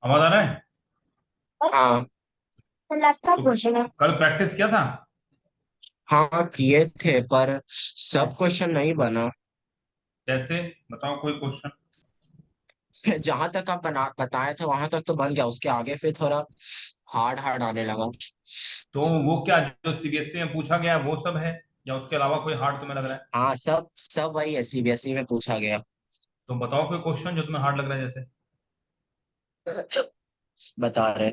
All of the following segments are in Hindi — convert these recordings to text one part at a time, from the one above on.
आवाज आ रहा है? हाँ। तो कल प्रैक्टिस किया था? हाँ किए थे पर सब क्वेश्चन नहीं बना। कैसे? बताओ कोई क्वेश्चन। जहां तक आप बताए थे वहां तक तो बन गया, उसके आगे फिर थोड़ा हार्ड हार्ड आने लगा। तो वो क्या जो सीबीएसई में पूछा गया है वो सब है, या उसके अलावा कोई हार्ड तुम्हें लग रहा है? हाँ, सब सब वही है, सीबीएसई में पूछा गया। तो बताओ कोई क्वेश्चन जो तुम्हें हार्ड लग रहा है जैसे। बता रहे।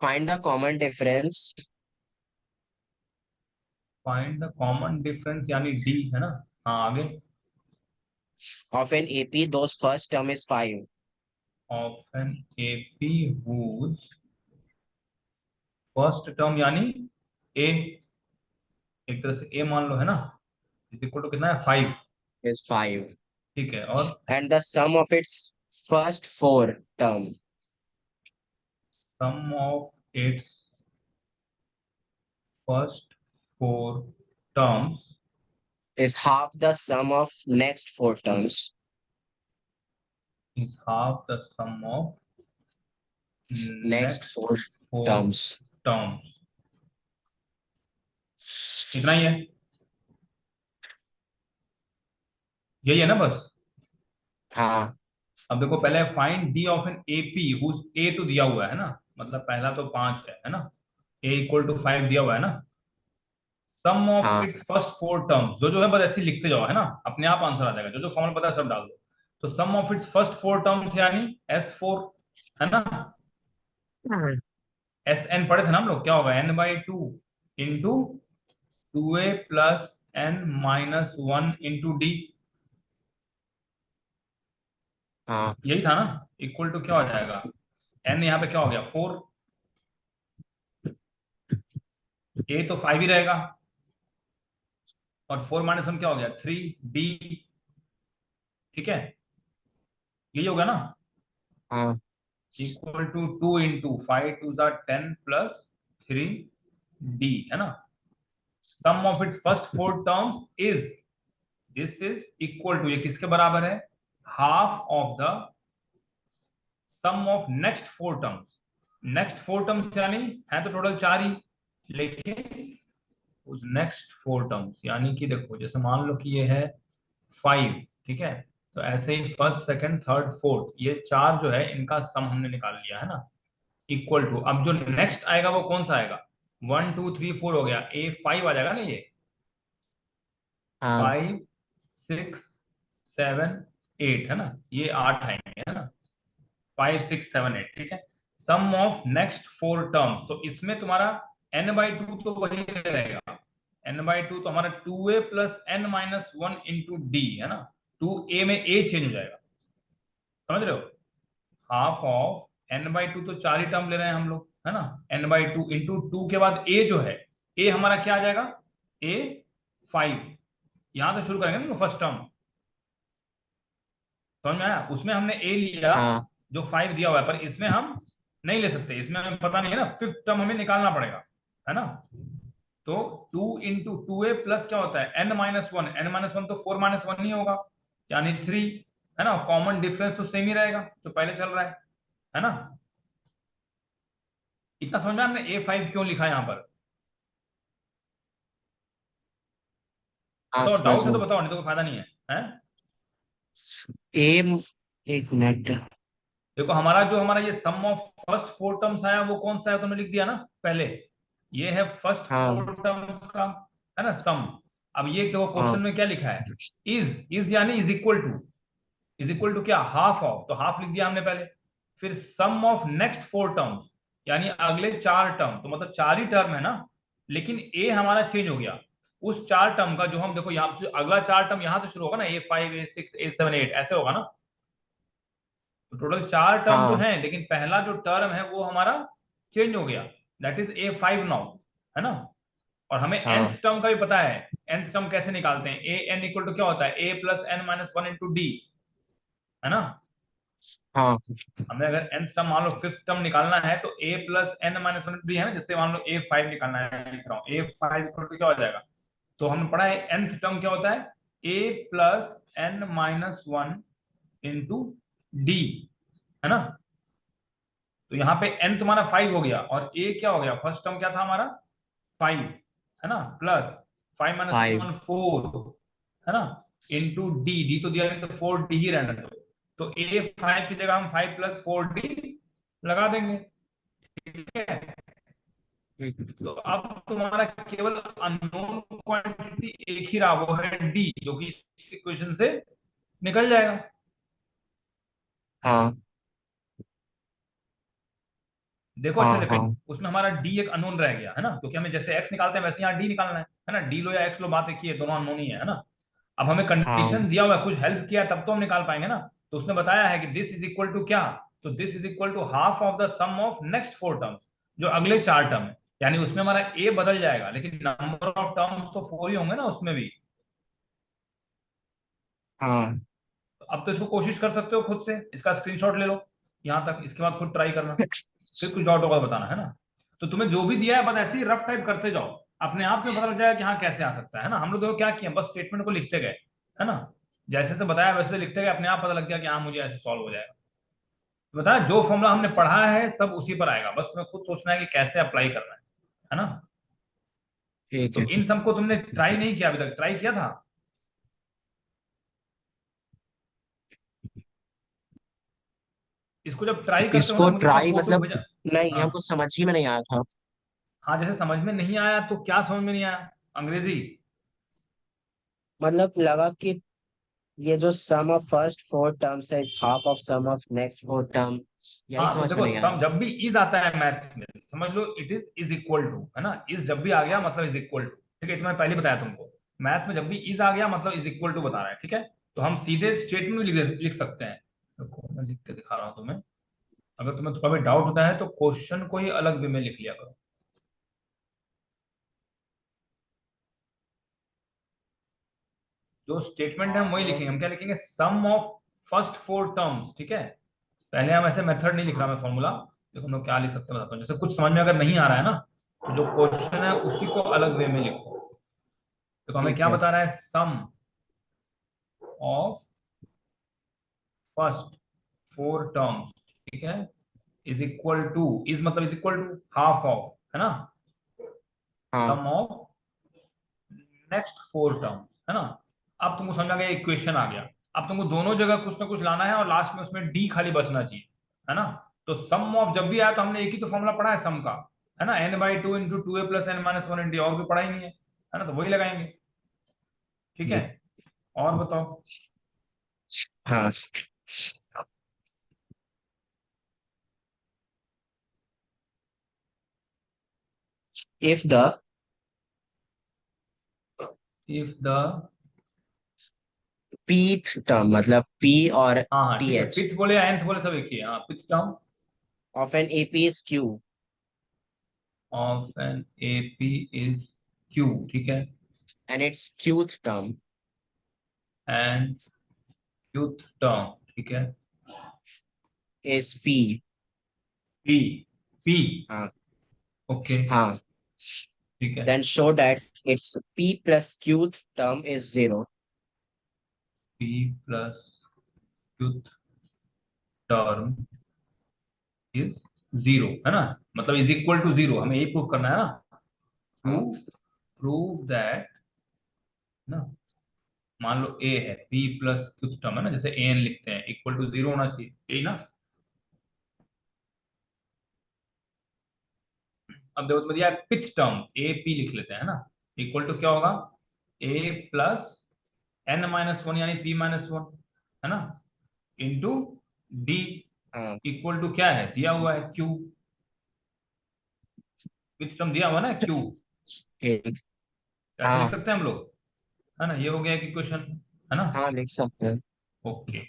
Find the common difference find the common difference यानी डी है ना। हाँ आगे। Of N AP those first term is 5। Of N AP whose first term यानी ए, एक तरह से ए मान लो है ना, इज इक्वल टू कितना है 5। इज 5 ठीक है, और and the sum of its first 4 term sum of its first four terms is half the sum of next 4 terms. is half the sum of Next next 4 four terms. Terms. इतना ही है, यही है ना बस। हाँ अब देखो पहले find d of N AP whose a तो दिया हुआ है ना, मतलब पहला तो 5 है ना, ए इक्वल टू 5 दिया हुआ है ना। सम ऑफ हाँ इट्स फर्स्ट फोर टर्म्स जो जो है बस ऐसे ही लिखते जाओ है ना, अपने आप आंसर आ जाएगा, जो जो फॉर्मूला पता है सब डाल दो। तो sum of its first four terms यानी S4 है ना। SN पढ़े थे ना हम लोग, क्या होगा N/2 into 2a+n-1 into D. हाँ यही था ना, इक्वल टू क्या हो जाएगा, n यहाँ पे क्या हो गया 4, a तो 5 ही रहेगा, और 4 - 1 क्या हो गया 3d। ठीक है, यही होगा ना, हाँ equal to 2 into 5 2 10 plus 3d है ना। Sum of its first four terms is, this is equal to, ये किसके बराबर है, half of the sum of next four terms. Next four terms यानी है तो टोटल 4 ही, लेकिन उस नेक्स्ट फोर टर्म्स यानी कि देखो जैसे मान लो कि ये है 5, ठीक है, तो ऐसे ही फर्स्ट सेकंड थर्ड फोर्थ ये चार जो है इनका सम हमने निकाल लिया है ना, इक्वल टू, अब जो नेक्स्ट आएगा वो कौन सा आएगा, 1 2 3 4 हो गया, A5 आ जाएगा ना, ये हाँ 5 6 7 8 है ना, ये 8 आएंगे है ना, 5 6 7 8, ठीक है। Sum of next four terms, तो इसमें तुम्हारा n/2 तो वही रहेगा, n/2 तो हमारा 2a+n-1 इंटू डी है ना, 2a में a चेंज हो जाएगा, समझ रहे हो। हाफ ऑफ n/2 तो 4 ही टर्म ले रहे हैं हम लोग है ना, n/2 इंटू 2 के बाद a जो है, a हमारा क्या आ जाएगा, A5। यहां से शुरू करेंगे ना फर्स्ट टर्म, समझ में आया, उसमें हमने a लिया हाँ जो 5 दिया हुआ है, पर इसमें हम नहीं ले सकते, इसमें हमें पता नहीं है ना, फिफ्थ टर्म हमें निकालना पड़ेगा है ना। तो 2 इंटू 2a प्लस क्या होता है n-1, n-1 तो 4 - 1 ही होगा, यानी 3 है ना, कॉमन डिफरेंस तो सेम ही रहेगा जो पहले चल रहा है ना। इतना समझ में आया हमने A5 क्यों लिखा है यहाँ पर। हाँ बताओ, समझ डाउट है तो में। बताओ, नहीं तो कोई फायदा नहीं है, हैं? एम, एक मिनट। देखो हमारा जो हमारा ये सम ऑफ फर्स्ट फोर टर्म्स आया वो कौन सा है, तुमने लिख दिया ना पहले, ये है फर्स्ट हाँ फोर टर्म्स का है ना सम। अब ये देखो क्वेश्चन हाँ में क्या लिखा है, इज यानी is equal to, is equal to क्या, हाफ ऑफ, तो हाफ लिख दिया हमने पहले। फिर sum of next four terms यानी अगले चार टर्म, तो मतलब चार ही टर्म है ना, लेकिन ए हमारा चेंज हो गया, उस चार टर्म का जो हम देखो यहाँ से अगला चार टर्म यहाँ से शुरू होगा ना, A5 A6 A7 8 ऐसे होगा ना, तो टोटल चार टर्म तो हाँ हैं, लेकिन पहला जो टर्म है वो हमारा चेंज हो गया, दैट इज A5 नाउ है ना। और हमें हाँ nth टर्म का भी पता है, nth टर्म कैसे निकालते हैं, a n इक्वल टू क्या होता है A+n-1 इंटू डी है ना। हाँ हमें अगर nth टर्म मान लो फिफ्थ टर्म निकालना है तो A+n-1 इंटू डी है ना, जिससे मान लो A5 निकालना है, लिख रहा हूँ A5 इक्वल टू क्या हो जाएगा तो हमने पढ़ा है nth टर्म क्या होता है, a plus n minus one into d, है ना। तो यहाँ पे n तुम्हारा 5 हो गया और a क्या हो गया, फर्स्ट टर्म क्या था हमारा 5, है ना, प्लस 5 माइनस 5। वन 4, है ना, इंटू डी, डी तो दिया नहीं तो 4d ही रहने दो। तो a 5 की जगह हम 5 प्लस 4d लगा देंगे, ठीक है। तो अब तुम्हारा केवल अननोन क्वांटिटी एक ही रहा, वो है डी, जो कि इस इक्वेशन से निकल जाएगा। हाँ देखो अच्छे हाँ से, कहीं हाँ उसमें हमारा डी एक अननोन रह गया, है ना, क्योंकि हमें जैसे एक्स निकालते हैं वैसे यहाँ डी निकालना है ना, डी लो या एक्स लो बात एक ही है, दोनों अननोन ही है ना। अब हमें हाँ कंडीशन दिया हुआ है, कुछ हेल्प किया तब तो हम निकाल पाएंगे ना। तो उसने बताया है कि दिस इज इक्वल टू क्या, तो this is equal to half of the sum of next four terms, जो अगले चार टर्म है। यानी उसमें हमारा ए बदल जाएगा, लेकिन नंबर ऑफ टर्म्स तो फोर ही होंगे ना उसमें भी। हाँ। तो अब तो इसको कोशिश कर सकते हो खुद से, इसका स्क्रीनशॉट ले लो यहाँ तक, इसके बाद खुद ट्राई करना, फिर कुछ डाउट होगा बताना, है ना। तो तुम्हें जो भी दिया है बस ऐसे ही रफ टाइप करते जाओ, अपने आप में पता लग जाएगा कि हाँ कैसे आ सकता है ना। हम लोग देखो क्या किया, बस स्टेटमेंट को लिखते गए, है ना, जैसे से बताया वैसे लिखते गए, अपने आप पता लग गया कि हाँ मुझे ऐसे सॉल्व हो जाएगा। तो बताया जो फॉर्मूला हमने पढ़ा है सब उसी पर आएगा, बस तुम्हें खुद सोचना है कि कैसे अप्लाई करना है ना। ठीक तो है। इन सबको तुमने ट्राई नहीं किया अभी तक, ट्राई किया था? इसको जब ट्राई करते हो ना इसको मुझे थोड़ा ट्राई फोटो मतलब भेजा। नहीं, हाँ हमको समझ ही में नहीं आया था। हाँ, जैसे समझ में नहीं आया तो क्या समझ में नहीं आया, अंग्रेजी? मतलब लगा कि ये जो sum of first four terms है is half of sum of next four term, यही हाँ तो समझ में देखो, नहीं आया। सम जब भी इज आता है मैथ्स में समझ लो इट इज इक्वल टू, है ना, इज जब भी आ गया मतलब इज इक्वल टू, ठीक है, तो मैंने पहले बताया तुमको, मैथ्स में जब भी इज आ गया मतलब इज इक्वल टू बता रहा है, ठीक है। तो हम सीधे स्टेटमेंट में लिख सकते हैं। देखो मैं लिख के दिखा रहा हूँ तुम्हें, अगर तुम्हें थोड़ा भी डाउट होता है तो क्वेश्चन को ही अलग वे में लिख लिया करो। जो स्टेटमेंट है हम वही हाँ लिखेंगे, हम क्या लिखेंगे, सम ऑफ फर्स्ट फोर टर्म्स, ठीक है। पहले हम ऐसे मेथड नहीं लिख रहा मैं फॉर्मूला, देखो हम लोग क्या लिख सकते हैं बताता हूँ, जैसे कुछ समझ में अगर नहीं आ रहा है ना, तो जो क्वेश्चन है उसी को अलग वे में लिखो। देखो हमें ठीक क्या है। बता रहा है, sum of first four terms, ठीक है, इज इक्वल टू, इज मतलब is equal to half of, है ना, हाँ sum of next four terms, है ना। अब तुमको समझ आ गया, इक्वेशन आ गया। अब तुमको दोनों जगह कुछ ना कुछ लाना है और लास्ट में उसमें डी खाली बचना चाहिए, है ना। तो सम ऑफ जब भी आया तो हमने एक ही तो फॉर्मूला पढ़ा है सम का, है ना, n by two into two a plus n minus one into, और भी पढ़ा ही नहीं है ना, तो वही लगाएंगे, ठीक है। और बताओ। हाँ। If the if the, pith term मतलब पी और हाँ हाँ टी ठीक है, एच पिथ बोले या एंथ बोले सब एक ही है, हाँ, pth term of N AP is q of N AP is q, ठीक है, and its qth term and qth term, ठीक है, इज पी। पी, पी, हाँ ओके, हाँ। ठीक है, then show that its p plus qth term is zero. P plus qth term is zero, है ना, मतलब इज इक्वल टू जीरो, हमें यही प्रूव करना है ना, टू हाँ प्रूव दैट ना, मान लो ए है, पी प्लस क्यूथ टर्म है ना, जैसे ए एन लिखते हैं, इक्वल टू जीरो होना चाहिए, यही ना। अब देखो तुम्हें दिया पिथ टर्म, ए पी लिख लेते हैं, है ना, इक्वल टू क्या होगा, ए प्लस एन माइनस वन यानी पी माइनस वन, है ना, इंटू डी, हाँ। इक्वल टू क्या है दिया हुआ है क्यू, पिथ टर्म दिया हुआ है ना क्यू, ठीक। ऐसे लिख हाँ सकते हैं हम लोग, है ना, ये हो गया एक इक्वेशन, है ना, हाँ लिख सकते हैं। ओके।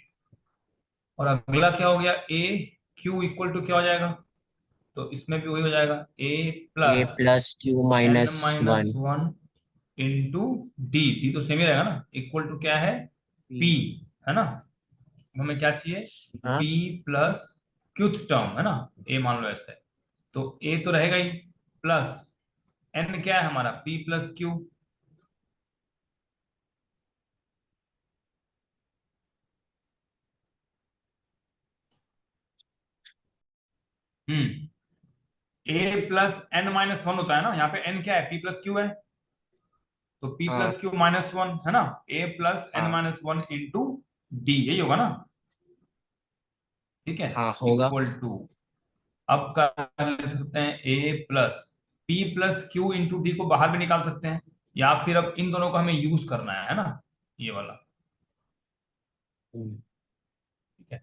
और अगला क्या हो गया, ए क्यू इक्वल टू क्या हो जाएगा, तो इसमें भी वही हो जाएगा, a a plus plus q n minus minus one one into d, d तो सेम ही रहेगा ना, इक्वल टू क्या है, पी, पी। है ना, हमें क्या चाहिए, हाँ पी प्लस क्यूथ टर्म, है ना, ए मान लो ऐसे है, तो ए तो रहेगा ही, प्लस एन क्या है हमारा, पी प्लस क्यू, ए प्लस एन माइनस वन होता है ना, यहाँ पे एन क्या है, पी प्लस क्यू है, तो पी हाँ प्लस क्यू माइनस वन है ना, ए प्लस एन हाँ माइनस वन इंटू डी, यही होगा ना, ठीक है, हाँ होगा। इक्वल टू, अब कर ले सकते हैं a plus p plus q into d को बाहर भी निकाल सकते हैं, या फिर अब इन दोनों का हमें यूज करना है ना, ये वाला, हम्म, ठीक है।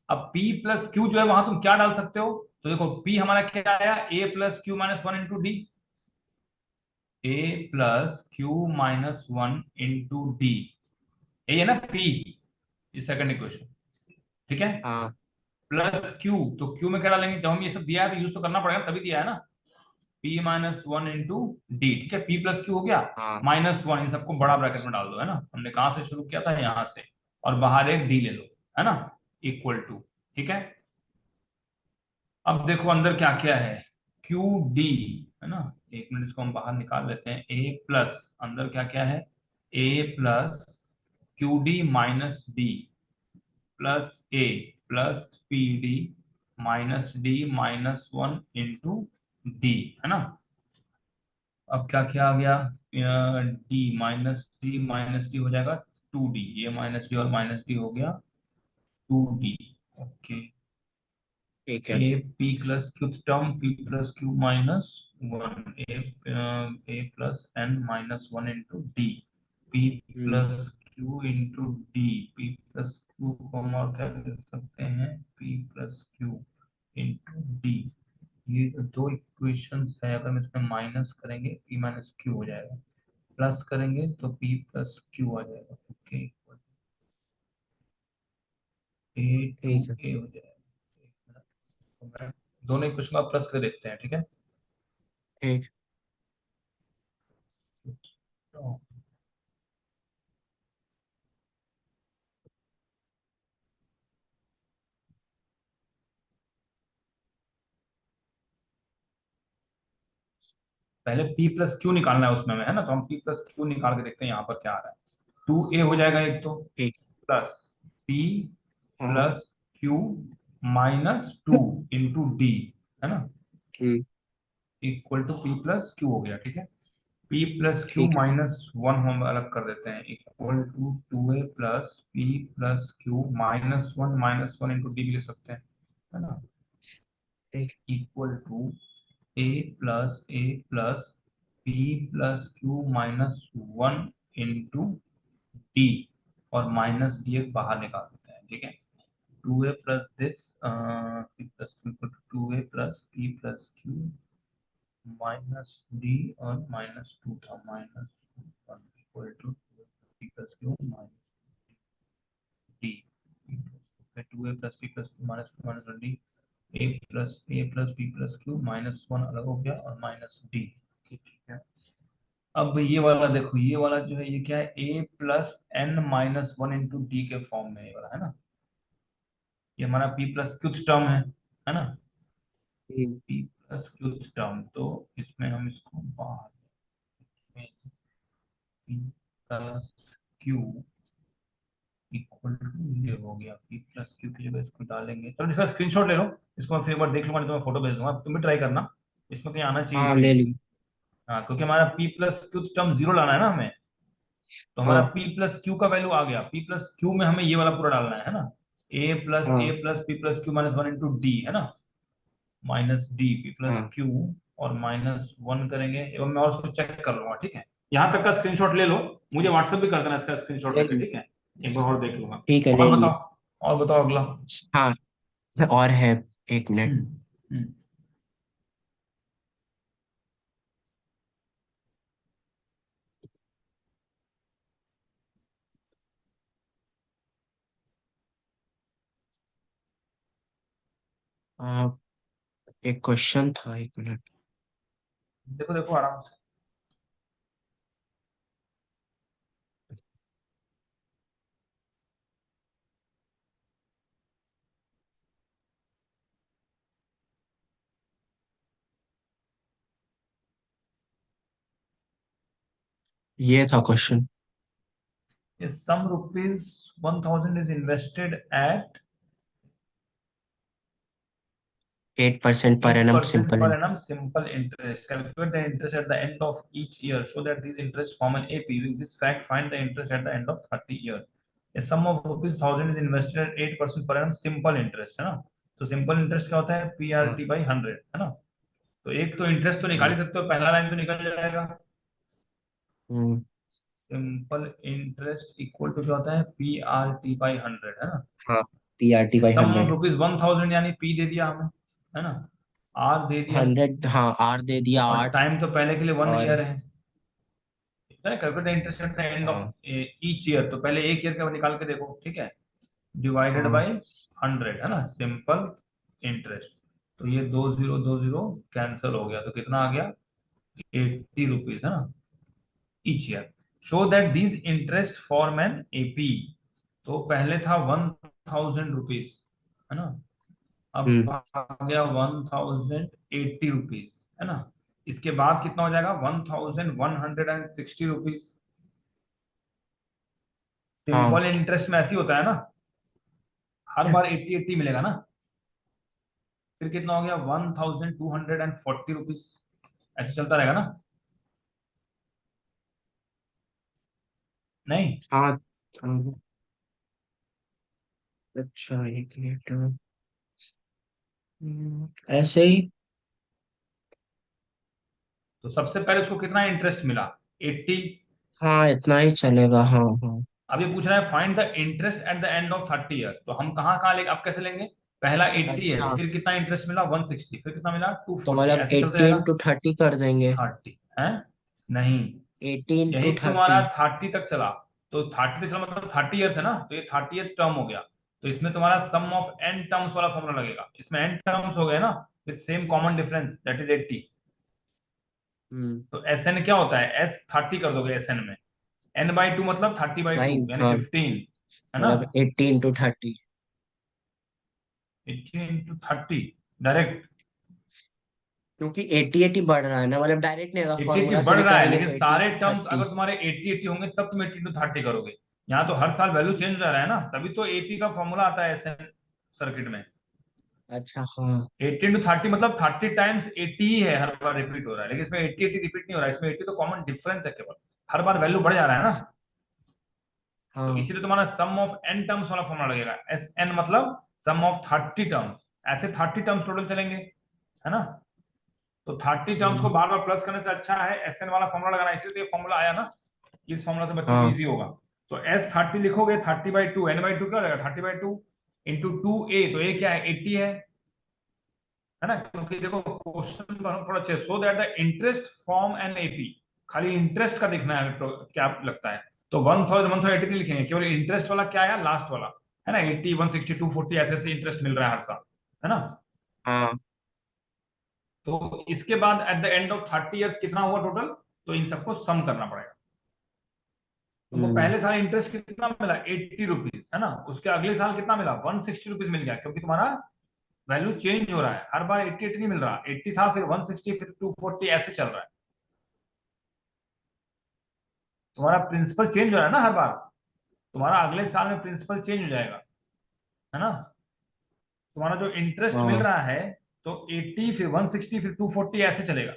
अब P प्लस क्यू जो है वहां तुम क्या डाल सकते हो, तो देखो P हमारा क्या आया, a plus q minus one into d, a plus q minus one into d, ये है ना P, ये सेकंड इक्वेशन, ठीक है। हाँ प्लस क्यू, तो क्यू में क्या डालेंगे, जब हम ये सब दिया है तो यूज तो करना पड़ेगा, तभी दिया है ना, P minus one into D, ठीक है, P प्लस क्यू हो गया, हाँ माइनस वन, इन सबको बड़ा ब्रैकेट में डाल दो, है ना, हमने कहां से शुरू किया था, यहां से, और बाहर एक डी ले लो, है ना, इक्वल टू, ठीक है। अब देखो अंदर क्या क्या है, क्यू डी, है ना, एक मिनट इसको हम बाहर निकाल लेते हैं, ए प्लस, अंदर क्या क्या है, a plus q d minus d plus a plus p d minus d minus one into d, है ना। अब क्या क्या आ गया, डी माइनस डी हो जाएगा टू डी, ये माइनस डी और माइनस डी हो गया टू डी, ओके। ठीक है। A p plus q term, p plus q minus one, a plus n minus one into d, p hmm plus q into d, p plus q को हम और क्या लिख सकते हैं, p plus q into d, ये जो दो इक्वेशंस है, अगर हम इसमें माइनस करेंगे पी माइनस क्यू हो जाएगा, प्लस करेंगे तो पी प्लस क्यू आ जाएगा, ओके, ए टू ठीक है। ए हो जाएगा, तो मैं दोनों इक्वेशन का प्लस कर देखते हैं, ठीक है। ठीक। तो पहले p प्लस क्यू निकालना है उसमें में, है ना, तो हम p प्लस क्यू निकाल के देखते हैं यहाँ पर क्या आ रहा है, टू ए हो जाएगा एक तो, ठीक। प्लस p हाँ। Plus q minus two into d, है ना, hmm equal to p plus q हो गया, ठीक है। p प्लस क्यू ठीक है। माइनस वन हम अलग कर देते हैं, equal to two a plus p plus q minus one into d भी ले सकते हैं, है ना, ठीक। Equal to a plus p plus q minus one into d, और माइनस डी एक बाहर निकाल देते हैं, ठीक है, two a plus this p plus q equal to two a plus p plus q minus d, और माइनस टू था, minus one equal to P plus q minus d, two a plus p plus q minus one d, a plus b plus q minus one अलग हो गया, और माइनस डी, ठीक है। अब ये वाला देखो, ये वाला जो है ये क्या है, a plus n minus one into d के फॉर्म में ये वाला, है ना, ये हमारा पी प्लस क्यूथ टर्म है ना, hmm p plus qth term, तो इसमें हम इसको बाहर में p plus q equal to, ये हो गया पी प्लस क्यू की जगह इसको डालेंगे, चलो इसका स्क्रीनशॉट ले लो, इसको मैं फिर एक बार देख लूंगा, नहीं तो मैं फोटो भेज दूंगा, तुम भी ट्राई करना, इसमें कहीं आना चाहिए हाँ सही। ले ली। हाँ, क्योंकि हमारा p plus q term zero लाना है ना हमें, तो हमारा हाँ p प्लस क्यू का वैल्यू आ गया, p प्लस क्यू में हमें ये वाला पूरा डालना है ना, ए हाँ plus p plus q minus one into d, है ना, माइनस डी पी प्लस हाँ क्यू, और माइनस वन करेंगे, एवं मैं और उसको चेक कर लूंगा, ठीक है, यहाँ तक का स्क्रीनशॉट ले लो, मुझे व्हाट्सएप भी कर देना इसका स्क्रीनशॉट ले लेके, ली। ठीक है, एक बार और देख लूंगा। ठीक है ले और ली। बताओ, और बताओ अगला। हाँ और है, एक मिनट। हम्म हम्म आ, एक क्वेश्चन था, एक मिनट। देखो देखो आराम से, ये था question. if some rupees 1000 is invested at 8% per annum 8% simple per in. annum simple interest. Calculate the interest at the end of each year. Show that these interests form an AP. Using this fact, find the interest at the end of 30 years. A sum of rupees 1000 is invested at 8% per annum simple interest, है ना? तो सिंपल इंटरेस्ट क्या होता है? हाँ। PRT by 100, है ना? तो एक तो इंटरेस्ट तो निकाल हम्म। ही सकते हो, पहला लाइन तो निकल जाएगा। हम्म। सिंपल इंटरेस्ट इक्वल टू क्या होता है? PRT by 100, है ना? हाँ, PRT by sum of 100। Rupees 1000 यानी P दे दिया हमें, है ना? R दे दिया, 100, हाँ, आर दे दिया और 8। टाइम तो पहले के लिए 1 ईयर और है। Calculate the interest at the end of हाँ। ईच ईयर, तो पहले एक ईयर का निकाल के देखो, ठीक है? डिवाइडेड हाँ। बाय 100, है ना? Simple interest. तो ये 2020 कैंसिल हो गया, तो कितना आ गया? 80 रुपीज, है ना? Each year. Show that these interest form an AP. तो पहले था 1000 रुपीज, है ना? अब हम्म। आ गया 1080 रुपीज, है ना? इसके बाद कितना हो जाएगा? 1160 रुपीज। हाँ। सिंपल इंटरेस्ट में ऐसे ही होता है ना, हर बार 80 80 मिलेगा ना। फिर कितना हो गया? 1240 रुपीज। ऐसे चलता रहेगा ना? नहीं? हाँ। हाँ, अच्छा, एक मिनट। ऐसे ही। तो सबसे पहले उसको कितना इंटरेस्ट मिला? 80। हाँ, इतना ही चलेगा, हाँ हाँ। अब ये पूछ रहा है find the interest at the end of 30 year, तो हम कहाँ कहाँ लेंगे, अब कैसे लेंगे? पहला 80 है, अच्छा, फिर कितना इंटरेस्ट मिला? 160, फिर कितना मिला? तो 240, मतलब ऐसे चलते 18 जाएगा। टू 30 कर देंगे। 30 है? नहीं, 18 यही टू तुम्हारा 30। 30 तक चला। तो 30 तक चला मतलब 30 ईयर्स है ना, तो ये 30th टर्म हो गया। तो इसमें तुम्हारा सम ऑफ एन टर्म्स वाला फॉर्मूला लगेगा, इसमें एन टर्म्स हो गए ना, with same common difference that is 80। हम्म। तो एस एन क्या होता है? एस 30 कर दोगे एस एन में, एन बाई टू मतलब 30/2 भाई, यानी हाँ, 15, है ना? मतलब 18 टू 30। 18 into 30 direct. क्योंकि 80 80 बढ़ रहा है ना, मतलब डायरेक्ट नहीं, अगर 80 80 फॉर्मूला से बढ़ भी रहा है, करेंगे लेकिन तो 18 सारे टू टर्म्स 30 अगर तुम्हारे 80 80 होंगे तब तुम 80 into 30 करोगे। यहाँ तो हर साल वैल्यू चेंज हो रहा है ना, तभी तो एपी का फॉर्मूला आता है एस एन सर्किट में। अच्छा, हाँ 80 into 30 मतलब 30 टाइम्स 80 ही है, हर बार रिपीट हो रहा है, लेकिन इसमें 80 80 रिपीट नहीं हो रहा है, इसमें 80 तो कॉमन डिफरेंस है केवल, हर बार वैल्यू बढ़ जा रहा है ना। तो हाँ। इसीलिए तुम्हारा सम ऑफ एन टर्म्स वाला फॉर्मूला लगेगा, एस एन मतलब सम ऑफ 30 टर्म्स। ऐसे 30 टर्म्स टोटल चलेंगे, है ना? तो 30 टर्म्स को हम्म। बार बार प्लस करने से अच्छा है एस एन वाला फॉर्मूला लगाना, इसलिए तो ये फॉर्मूला आया ना। इस फॉर्मूला से बच्चों को हाँ। इजी होगा। तो S30 लिखोगे, 30/2, N/2 क्या हो जाएगा? 30/2 इंटू 2A, तो A क्या है? 80 है ना? क्योंकि देखो क्वेश्चन थोड़ा अच्छे, so that the interest form an AP. खाली इंटरेस्ट का देखना है तो क्या लगता है? तो 1000 नहीं लिखेंगे, केवल इंटरेस्ट वाला क्या आया लास्ट वाला, है ना? 80 160 240 ऐसे ऐसे इंटरेस्ट मिल रहा है हर साल, है ना? हाँ। तो इसके बाद at the end of 30 years कितना हुआ टोटल? तो इन सबको सम करना पड़ेगा। तुमको हम्म। पहले साल इंटरेस्ट कितना मिला? 80 रुपीज, है ना? उसके अगले साल कितना मिला? 160 रुपीज मिल गया, क्योंकि तुम्हारा वैल्यू चेंज हो रहा है, हर बार 80 80 नहीं मिल रहा, 80 था फिर 160 फिर 240 ऐसे चल रहा है। तुम्हारा प्रिंसिपल चेंज हो रहा है ना हर बार, तुम्हारा अगले साल में प्रिंसिपल चेंज हो जाएगा, है ना? तुम्हारा जो इंटरेस्ट मिल हाँ। रहा है, तो 80 फिर 160 फिर 240 ऐसे चलेगा।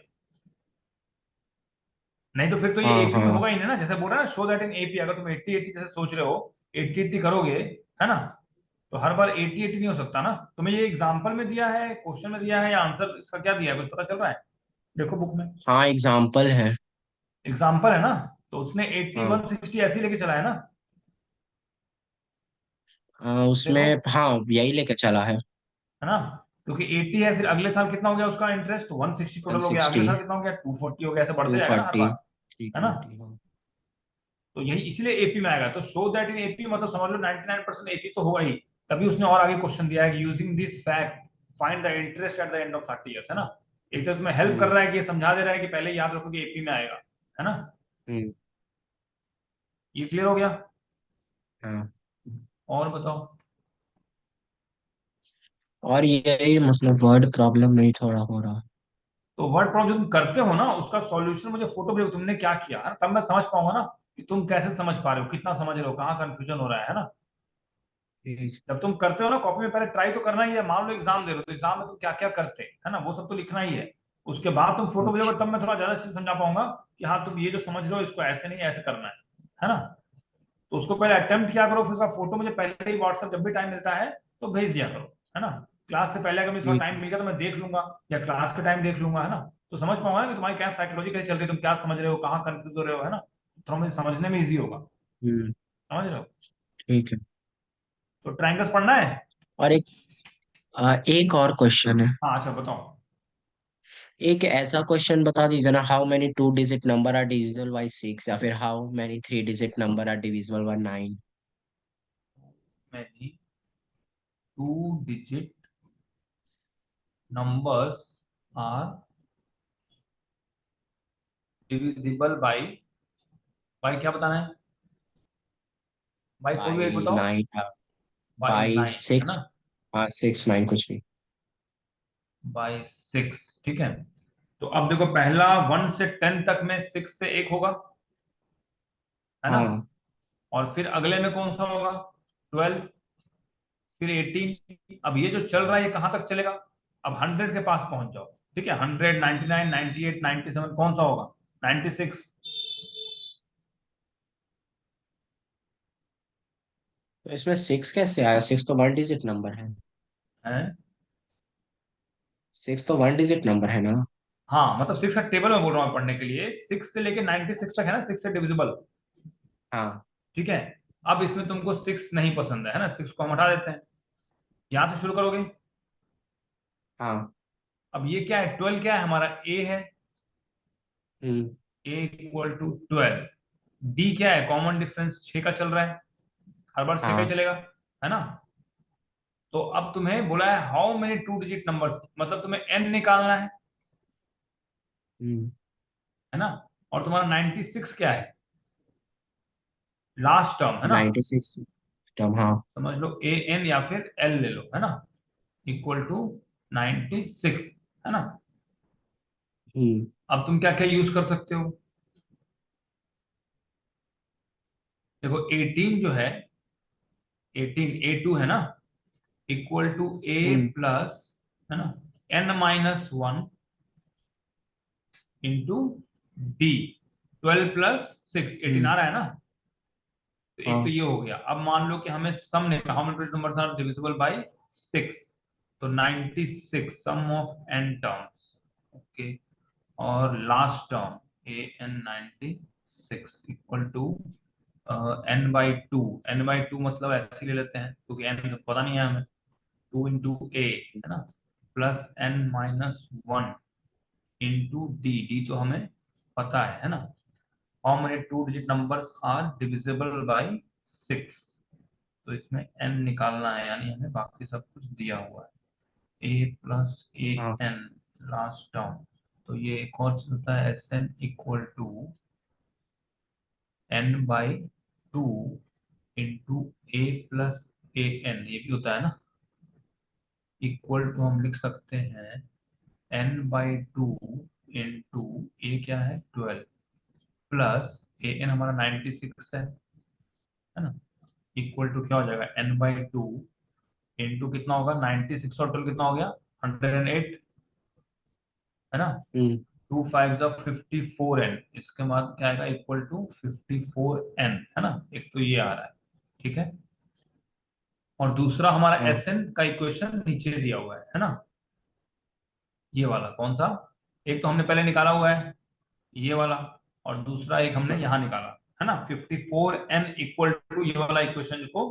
नहीं तो फिर तो ये हाँ। एपी में हाँ। होगा ही नहीं ना, जैसे बोल रहा है शो दैट इन एपी, अगर तुम 80 80 जैसे सोच रहे हो, 80 80 करोगे, है ना? तो हर बार 80 80 नहीं हो सकता ना। तुम्हें ये एग्जांपल में दिया है, क्वेश्चन में दिया है, या आंसर इसका क्या दिया है, कुछ पता चल रहा है? देखो बुक में हाँ, एग्जाम्पल है। एग्जांपल है ना, तो उसने 80 हाँ। 160 ऐसे ही लेके चला है ना। देखो, उसमें हाँ, यही लेके चला है। है ना? क्योंकि 80 है, फिर अगले साल कितना हो गया उसका इंटरेस्ट? 160 टोटल हो गया, 160। अगले साल कितना हो गया? 240 हो गया, ऐसे बढ़ते जाएगा ना हर 240। बार, है ना? 320, हाँ। तो यही इसलिए एपी में आएगा, तो शो दैट इन एपी मतलब समझ लो 99% एपी तो होगा ही। तभी उसने और आगे क्वेश्चन दिया है कि using this fact find the interest at the end of 30 years, है ना? एक तो उसमें हेल्प कर हम्म। रहा है कि ये समझा दे रहा है कि पहले याद रखो कि एपी में आएगा, है ना? हम्म। ये क्लियर हो गया? हाँ। और बताओ। और यही मतलब वर्ड प्रॉब्लम में ही थोड़ा हो रहा है। तो वर्ड प्रॉब्लम तुम करते हो ना, उसका सॉल्यूशन मुझे फोटो भेजो, तुमने क्या किया है, तब मैं समझ पाऊंगा ना कि तुम कैसे समझ पा रहे हो, कितना समझ रहे हो, कहाँ कंफ्यूजन हो रहा है ना? ठीक। जब तुम करते हो ना कॉपी में, पहले ट्राई तो करना ही है। मान लो एग्जाम दे रहे हो तो एग्जाम में तुम क्या क्या करते हैं, है ना, वो सब तो लिखना ही है। उसके बाद तुम फोटो भेजोगे, अच्छा। तब मैं थोड़ा ज्यादा अच्छे से समझा पाऊंगा कि हाँ तुम ये जो समझ रहे हो इसको ऐसे नहीं ऐसे करना है ना। तो उसको पहले अटेम्प्ट किया करो, फिर उसका फोटो मुझे पहले ही व्हाट्सएप जब भी टाइम मिलता है तो भेज दिया करो, है ना। क्लास से पहले अगर मुझे थोड़ा ठीक टाइम है। मिल गया तो मैं देख लूंगा, या क्लास के टाइम देख लूंगा, है ना। तो समझ पाऊंगा ना कि तुम्हारी क्या साइकोलॉजी कैसे चल रही है, तुम क्या समझ रहे हो, कहाँ कंफ्यूज हो रहे हो, है ना। थोड़ा मुझे समझने में इजी होगा। हम्म। समझ रहे हो। ठीक है। तो ट्रायंगल्स पढ़ना है। और एक और क्वेश्चन है। हाँ अच्छा बताओ। एक ऐसा क्वेश्चन बता दीजिए ना, how many two digit number are divisible by six, या फिर how many three digit number are divisible by nine. Many two digit numbers are divisible by क्या बताना है। बाई कोई भी एक बाई बताओ। नाइन। बाई बाई 9, है ना। सिक्स। हाँ, सिक्स नाइन कुछ भी। बाई 6, ठीक है। तो अब देखो, पहला 1 से 10 तक में 6 से 1 होगा, है ना। हाँ। और फिर अगले में कौन सा होगा, 12, फिर 18। अब ये जो चल रहा है ये कहां तक चलेगा। अब 100 के पास पहुंच जाओ, ठीक है। 100, 99, 98, 97, कौन सा होगा, 96, तो इसमें सिक्स कैसे आया? सिक्स तो वन डिजिट नंबर है। है। सिक्स तो वन डिजिट नंबर है ना। हाँ मतलब 6 का टेबल में बोल रहा हूँ पढ़ने के लिए, 6 से लेके 96 तक है ना, 6 से डिविजिबल, हाँ। ठीक है। अब इसमें तुमको 6 नहीं पसंद है ना, 6 को हम हटा देते हैं, यहां से शुरू करोगे। हाँ। अब ये क्या है, 12 क्या है हमारा, ए है, हम्म। ए इक्वल टू 12। डी क्या है, कॉमन डिफरेंस 6 का चल रहा है, हर बार 6 का ही हाँ। चलेगा, है ना। तो अब तुम्हें बोला है how many two digit numbers, मतलब तुम्हें एन निकालना हम्म। है ना। और तुम्हारा 96 क्या है, लास्ट टर्म, है ना। 96 टर्म, हाँ। समझ लो ए एन या फिर एल ले लो, है ना, इक्वल टू 96, है ना। हम्म। अब तुम क्या क्या यूज कर सकते हो, देखो 18 जो है, 18 A2 है ना, equal to a hmm. Plus, है ना, n-1 इंटू डी, 12 + 6, 18 हम्म। आ रहा है ना। तो एक तो हाँ। ये हो गया। अब मान लो कि हमें सम निकालना, how many numbers are divisible by 6, तो 96 sum of n terms, okay. और last term a n 96 equal to n/2, n/2 मतलब ऐसे ले लेते हैं क्योंकि n तो पता नहीं है हमें, 2 × a, है ना, plus n-1 into d, d तो हमें पता है ना। How many two digit numbers are divisible by 6, तो इसमें n निकालना है, यानी हमें बाकी सब कुछ दिया हुआ है, हाँ। a + a n last term. तो ये एक और चलता है, Sn equal to n/2 into a + a n, ये भी होता है ना, इक्वल टू हम लिख सकते हैं n/2 इंटू ए क्या है 12, प्लस ए एन हमारा 96 है ना, इक्वल टू क्या हो जाएगा, n/2 इंटू कितना होगा 96 और 12 कितना हो गया, 108, है ना। हम्म। 2 5 = 54n, इसके बाद क्या आएगा, इक्वल टू 54n, है ना। एक तो ये आ रहा है, ठीक है। और दूसरा हमारा हाँ। एस एन का इक्वेशन नीचे दिया हुआ है ना, ये वाला कौन सा, एक तो हमने पहले निकाला हुआ है ये वाला, और दूसरा एक हमने यहाँ निकाला, है ना, 54n इक्वल टू ये वाला इक्वेशन को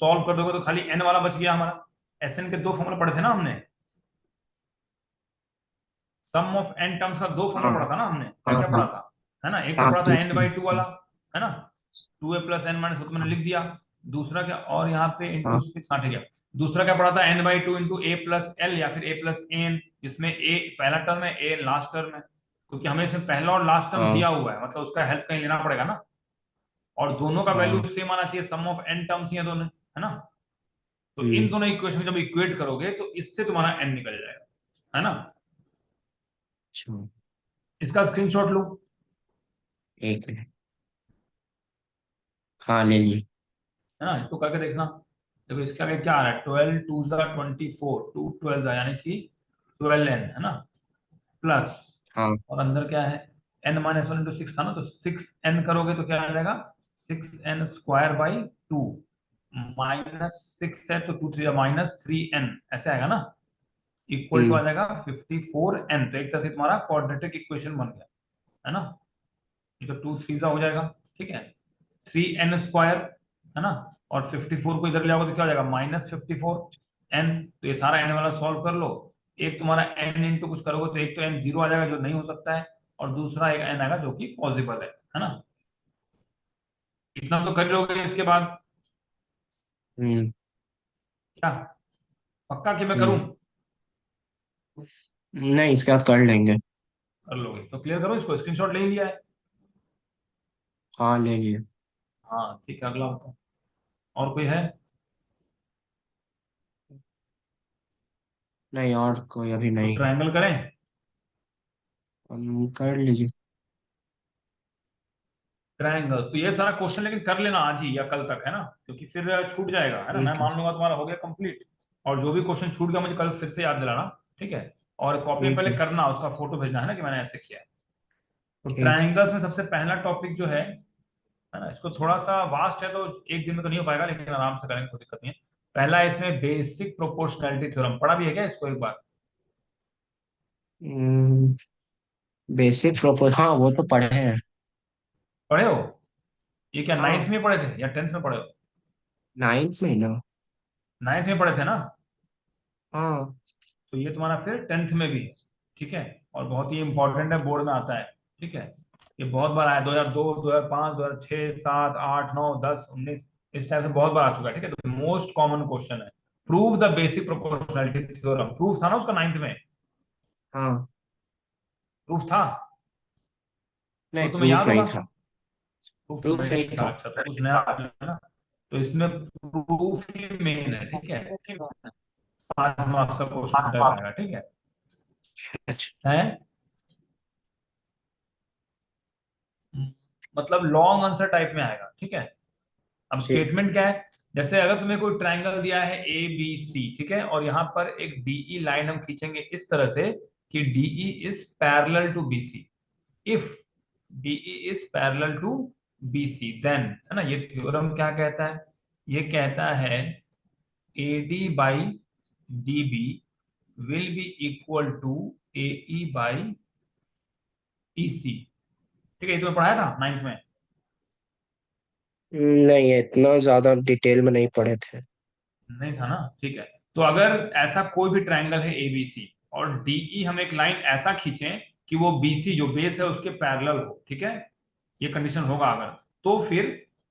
सॉल्व कर दोगे तो खाली n वाला बच गया हमारा। एस एन के दो फॉर्मूला पढ़े थे ना हमने, सम ऑफ n टर्म्स का दो फॉर्मूला हाँ। पढ़ा था ना हमने, क्या हाँ। क्या पढ़ा हाँ। था, है ना। एक तो हाँ। पढ़ा था ठीक n/2 वाला, है। है ना, 2a + n - तो मैंने लिख दिया। दूसरा क्या, और यहाँ पे इंटू हाँ। 6, हाँ ठीक है। दूसरा क्या पढ़ा था, n/2 इंटू a + l या फिर a + an, जिसमें a पहला टर्म है, a लास्ट टर्म है, क्योंकि हमें इसमें पहला और लास्ट टर्म हाँ। दिया हुआ है, मतलब उसका हेल्प कहीं लेना पड़ेगा ना। और दोनों का वैल्यू हाँ। सेम आना चाहिए, सम ऑफ n टर्म्स ही है दोनों, है ना। तो इन हम्म। दोनों इक्वेशन जब इक्वेट करोगे तो इससे तुम्हारा n निकल जाएगा, है ना। अच्छा। इसका स्क्रीनशॉट लो, एक मिनट। हाँ, ले ली। है ना, इसको करके देखना। देखो इसके आगे क्या आ रहा है, 12 2 ज़ा 24, 2 12 यानी कि 12n है ना, प्लस, हाँ। और अंदर क्या है, n-1 × 6 था ना, तो 6n करोगे तो क्या आ जाएगा, 6n² / 2, -6 है तो 2 3 - 3n ऐसे आएगा ना, इक्वल टू आ हम्म। जाएगा 54n। तो एक तरह से तुम्हारा क्वाड्रेटिक इक्वेशन बन गया है ना, ये तो 2 3 हो जाएगा, ठीक है, 3n² है ना, और 54 को इधर ले आओगे तो क्या हो जाएगा, -54n। तो ये सारा n वाला सॉल्व कर लो, एक तुम्हारा n इंटू कुछ करोगे तो एक तो n जीरो आ जाएगा जो नहीं हो सकता है, और दूसरा एक n आएगा जो कि पॉसिबल है ना। इतना तो कर लोगे, इसके बाद हम्म। क्या, पक्का कि मैं करूं, हम्म। नहीं, इसके बाद कर लेंगे। कर लोगे तो क्लियर करो, इसको स्क्रीनशॉट ले लिया है। हाँ, ले लिए। हाँ ठीक है, अगला बताओ, और कोई है। नहीं, और कोई अभी तो नहीं है। ट्रायंगल करें, कर लीजिए। ट्रायंगल तो ये सारा क्वेश्चन लेकिन कर लेना आज ही या कल तक है ना, क्योंकि फिर छूट जाएगा है ना, मैं ठीक है। मान लूंगा तुम्हारा हो गया कंप्लीट, और जो भी क्वेश्चन छूट गया मुझे कल फिर से याद दिलाना, ठीक है, और कॉपी में ठीक पहले है। करना, उसका फोटो भेजना है ना कि मैंने ऐसे किया है। तो ठीक। ट्रायंगल्स में सबसे पहला टॉपिक जो है ना, इसको थोड़ा सा वास्ट है तो एक दिन में तो नहीं हो पाएगा, लेकिन आराम से करेंगे, कोई दिक्कत नहीं है। पहला इसमें बेसिक प्रोपोर्शनैलिटी थ्योरम, पढ़ा भी है क्या इसको एक बार, बेसिक प्रोपोज, हाँ वो तो पढ़े हैं। पढ़े हो, ये क्या नाइन्थ हाँ, में पढ़े थे या टेंथ में पढ़े हो, 9th में ना। नाइन्थ में पढ़े थे ना, हाँ। तो ये तुम्हारा फिर टेंथ में भी है, ठीक है, और बहुत ही इंपॉर्टेंट है, बोर्ड में आता है, ठीक है, ये बहुत बार आया, 2002 2005 2006 7 8 9 10 19, इस टाइप से बहुत बार आ चुका है, ठीक है, तो मोस्ट कॉमन क्वेश्चन है, prove the basic proportionality theorem, proof था ना उसका नाइन्थ में, हाँ। प्रूफ था, तो नहीं, तुम्हें प्रूफ याद नहीं होगा, था। प्रूफ तो प्रूफ नहीं नहीं था, था। अच्छा तो कुछ नया है ना, तो इसमें प्रूफ ही मेन है, ठीक है, 5 मार्क्स का क्वेश्चन टाइप आएगा, ठीक अच्छा। है, मतलब लॉन्ग आंसर टाइप में आएगा, ठीक है। अब ठीक। स्टेटमेंट क्या है, जैसे अगर तुम्हें कोई ट्रायंगल दिया है ए बी सी, ठीक है, और यहाँ पर एक डीई लाइन हम खींचेंगे इस तरह से कि DE is parallel to BC, if DE is parallel to BC then, है ना, ये थ्योरम क्या कहता है, ये कहता है AD by DB will be equal to AE by EC, ठीक है, ये तुम्हें पढ़ाया था नाइन्थ में, नहीं, इतना ज्यादा डिटेल में नहीं पढ़े थे। नहीं था ना, ठीक है, तो अगर ऐसा कोई भी ट्रायंगल है एबीसी और डीई हम एक लाइन ऐसा खींचें कि वो बीसी जो बेस है उसके पैरेलल हो, ठीक है, ये कंडीशन होगा अगर, तो फिर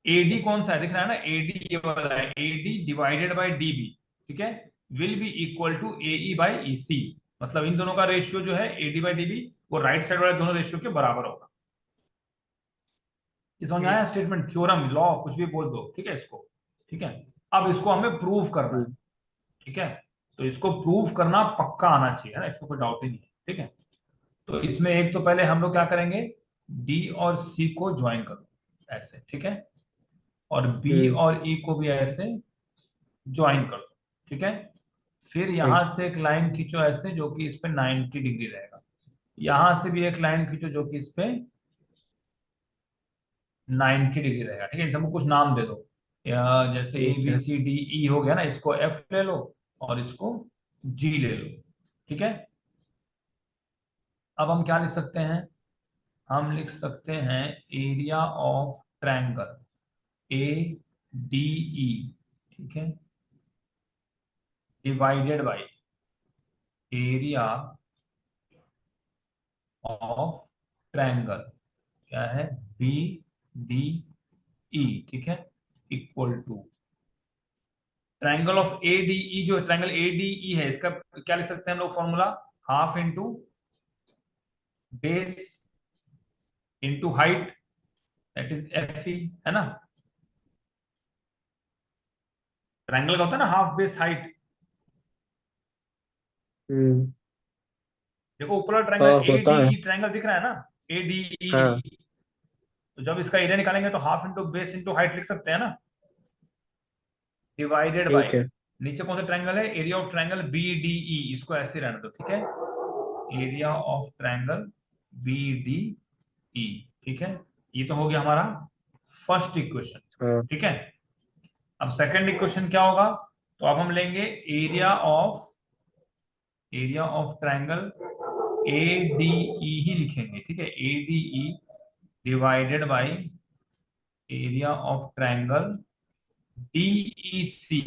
एडी कौन सा है, दिख रहा है ना, एडी ये वाला है, एडी डिवाइडेड बाय डीबी, ठीक है, will be equal to AE by EC, मतलब इन दोनों का रेशियो जो है एडी बाय डीबी वो राइट साइड वाले दोनों रेशियो के बराबर होगा। ये समझ में आया, ठीक। स्टेटमेंट थ्योरम लॉ कुछ भी बोल दो, ठीक है इसको, ठीक है, अब इसको हमें प्रूव करना है, हम्म। ठीक है, तो इसको प्रूव करना पक्का आना चाहिए, है ना, इसको कोई डाउट ही नहीं है, ठीक है, तो इसमें एक तो पहले हम लोग क्या करेंगे, डी और सी को ज्वाइन करो ऐसे, ठीक है, और बी हम्म। और ई को भी ऐसे ज्वाइन कर दो, ठीक है, फिर यहां ठीक। से एक लाइन खींचो ऐसे जो कि इस पे 90 डिग्री रहेगा, यहां से भी एक लाइन खींचो जो कि इस पे 90 डिग्री रहेगा, ठीक है, इन सबको कुछ नाम दे दो, या जैसे ए ठीक बी है। सी डी ई हो गया ना, इसको एफ ले लो और इसको जी ले लो, ठीक है, अब हम क्या लिख सकते हैं, हम लिख सकते हैं area of triangle A D E, ठीक है, divided by area of triangle क्या है, बी डी ई, ठीक है, equal to triangle of A D E, जो ट्रायंगल ए डी ई है इसका क्या लिख सकते हैं हम लोग formula, half into base into height, that is F E, है ना, ट्रायंगल का होता है ना हाफ बेस हाइट, हम्म। देखो ऊपर वाला हाँ, ट्रायंगल ए होता डी है। ई ट्रायंगल दिख रहा है ना, ए डी हाँ। ई, तो जब इसका एरिया निकालेंगे तो half into base into height लिख सकते हैं ना, डिवाइडेड बाय, ठीक है। नीचे कौन सा ट्रायंगल है, area of triangle B D E, इसको ऐसे रहने दो, ठीक है, area of triangle B D E, ठीक है। ये तो हो गया हमारा फर्स्ट इक्वेशन, हाँ। ठीक है। अब सेकंड इक्वेशन क्या होगा, तो अब हम लेंगे area of triangle A D E ही लिखेंगे, ठीक है, A D E divided by area of triangle DE C,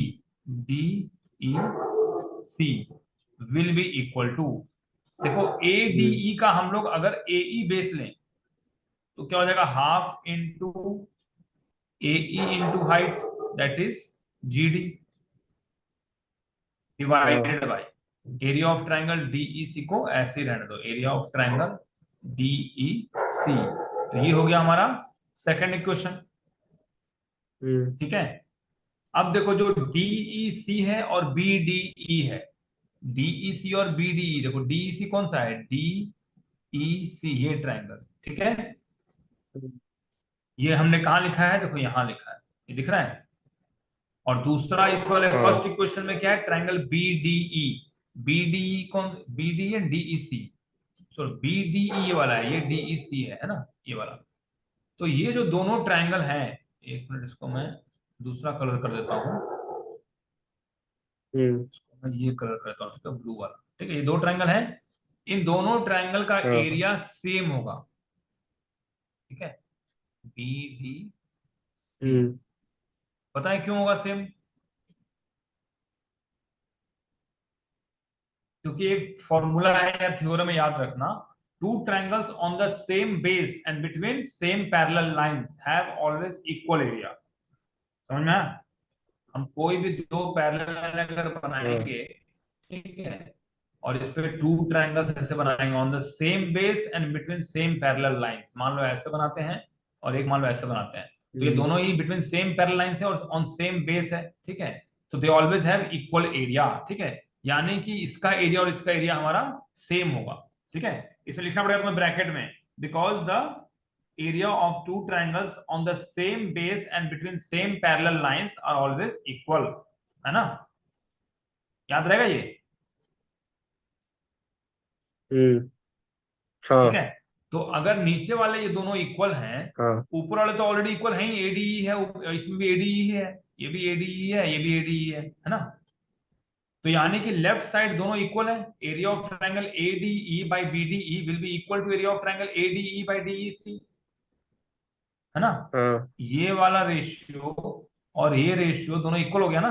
DE C will be equal to, देखो ए हम्म। डीई का हम लोग अगर ए ई बेस लें तो क्या हो जाएगा, half into A E into height, that is G D, हाँ। Divided by area of triangle DE C, को ऐसे ही रहने दो, area of triangle DE C. तो ये हो गया हमारा सेकंड इक्वेशन, हम्म। ठीक है। अब देखो जो डीई सी है और बी डी ई है, डीई सी और बी डी ई, देखो डीई सी कौन सा है, डी ई सी, ये ट्रायंगल, ठीक है। हम्म। ये हमने कहा लिखा है, देखो यहां लिखा है, ये दिख रहा है। और दूसरा इस वाले हाँ। फर्स्ट इक्वेशन में क्या है, triangle B D E, B D E कौन, बी डी है DE C, so B D E ये वाला है, ये डीई सी है ना, ये वाला। तो ये जो दोनों ट्रायंगल हैं, एक मिनट इसको मैं दूसरा कलर कर देता हूँ, हम्म। मैं ये कलर करता हूँ, ठीक है, ब्लू वाला, ठीक है। ये दो ट्रायंगल हैं, इन दोनों ट्रायंगल का हाँ। एरिया सेम होगा, ठीक है, बी डी सी। हम्म। पता है क्यों होगा सेम, क्योंकि एक फॉर्मूला है या थ्योरम है, याद रखना, two triangles on the same base and between same parallel lines have always equal area. समझ में आया? हम कोई भी दो पैरेलल लाइन अगर हाँ। बनाएंगे, ठीक है, और इस पे टू ट्रायंगल्स ऐसे बनाएंगे on the same base and between same parallel lines, मान लो ऐसे बनाते हैं और एक मान लो ऐसे बनाते हैं, तो ये हम्म। दोनों ही बिटवीन सेम पैरेलल लाइंस है और ऑन सेम बेस है, ठीक है। तो they always have equal area, ठीक है, यानी कि इसका एरिया और इसका एरिया हमारा सेम होगा, ठीक है। इसमें लिखना पड़ेगा तुम्हें ब्रैकेट में, because the area of two triangles on the same base and between same parallel lines are always equal, है ना, याद रहेगा ये, हम्म। ठीक हाँ। है। तो अगर नीचे वाले ये दोनों इक्वल हैं, हाँ। ऊपर वाले तो ऑलरेडी इक्वल हैं ही, एडीई है, इसमें भी एडीई है, ये भी एडीई है, ये भी एडीई है ना। तो यानी कि लेफ्ट साइड दोनों इक्वल है, area of triangle ADE by BDE will be equal to area of triangle ADE by DEC, है ना। हाँ। ये वाला रेशियो और ये रेशियो दोनों इक्वल हो गया ना,